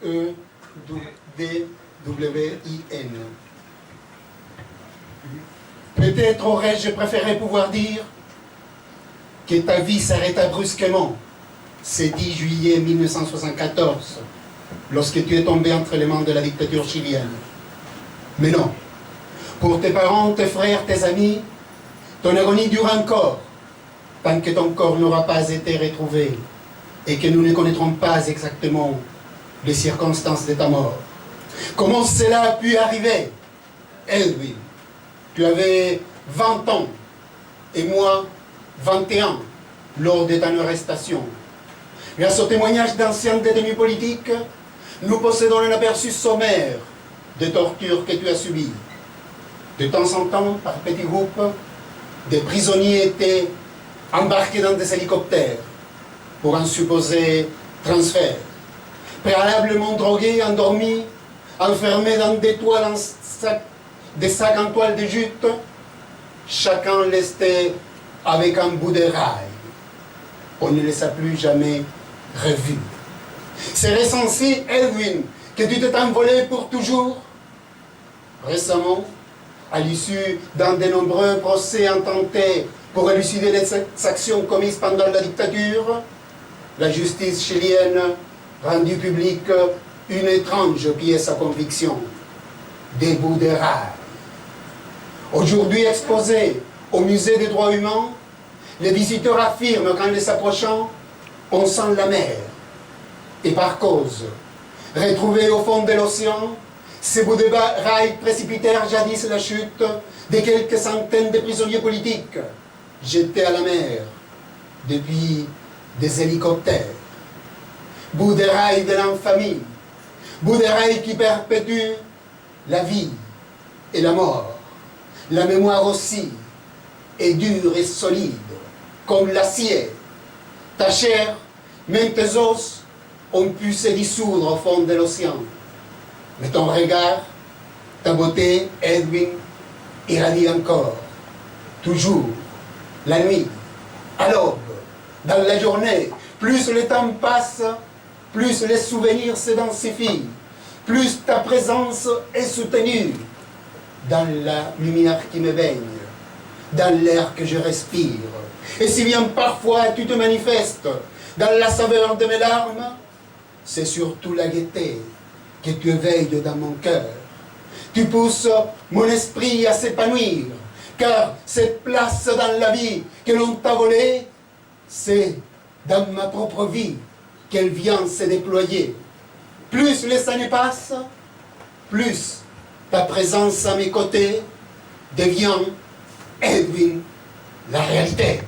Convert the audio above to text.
E-D-W-I-N. Peut-être aurais-je préféré pouvoir dire que ta vie s'arrêta brusquement ce 10 juillet 1974, lorsque tu es tombé entre les mains de la dictature chilienne. Mais non. Pour tes parents, tes frères, tes amis, ton agonie dure encore, tant que ton corps n'aura pas été retrouvé et que nous ne connaîtrons pas exactement les circonstances de ta mort. Comment cela a pu arriver? Edwin, tu avais 20 ans et moi 21 lors de ton arrestation. Grâce au témoignage d'anciens détenus politiques, nous possédons un aperçu sommaire des tortures que tu as subies. De temps en temps, par petits groupes, des prisonniers étaient embarqués dans des hélicoptères pour un supposé transfert. Préalablement drogués, endormis, enfermés dans des toiles des sacs en toile de jute, chacun lesté avec un bout de rail. On ne les a plus jamais revus. C'est recensé, Edwin, que tu t'es envolé pour toujours. Récemment, à l'issue d'un de nombreux procès intentés pour élucider les actions commises pendant la dictature, la justice chilienne rendu public une étrange pièce à conviction, des bouts de rail. Aujourd'hui exposés au musée des droits humains, les visiteurs affirment qu'en les approchant, on sent la mer. Et par cause, retrouvés au fond de l'océan, ces bouts de rail précipitèrent jadis la chute de quelques centaines de prisonniers politiques jetés à la mer depuis des hélicoptères. Bout de rail de l'infamie, bout de rail qui perpétue la vie et la mort. La mémoire aussi est dure et solide, comme l'acier. Ta chair, même tes os, ont pu se dissoudre au fond de l'océan. Mais ton regard, ta beauté, Edwin, irradie encore. Toujours, la nuit, à l'aube, dans la journée. Plus le temps passe, plus les souvenirs se densifient, plus ta présence est soutenue dans la lumière qui me baigne, dans l'air que je respire. Et si bien parfois tu te manifestes dans la saveur de mes larmes, c'est surtout la gaieté que tu éveilles dans mon cœur. Tu pousses mon esprit à s'épanouir, car cette place dans la vie que l'on t'a volée, c'est dans ma propre vie qu'elle vient se déployer. Plus les années passent, plus ta présence à mes côtés devient, Edwin, la réalité.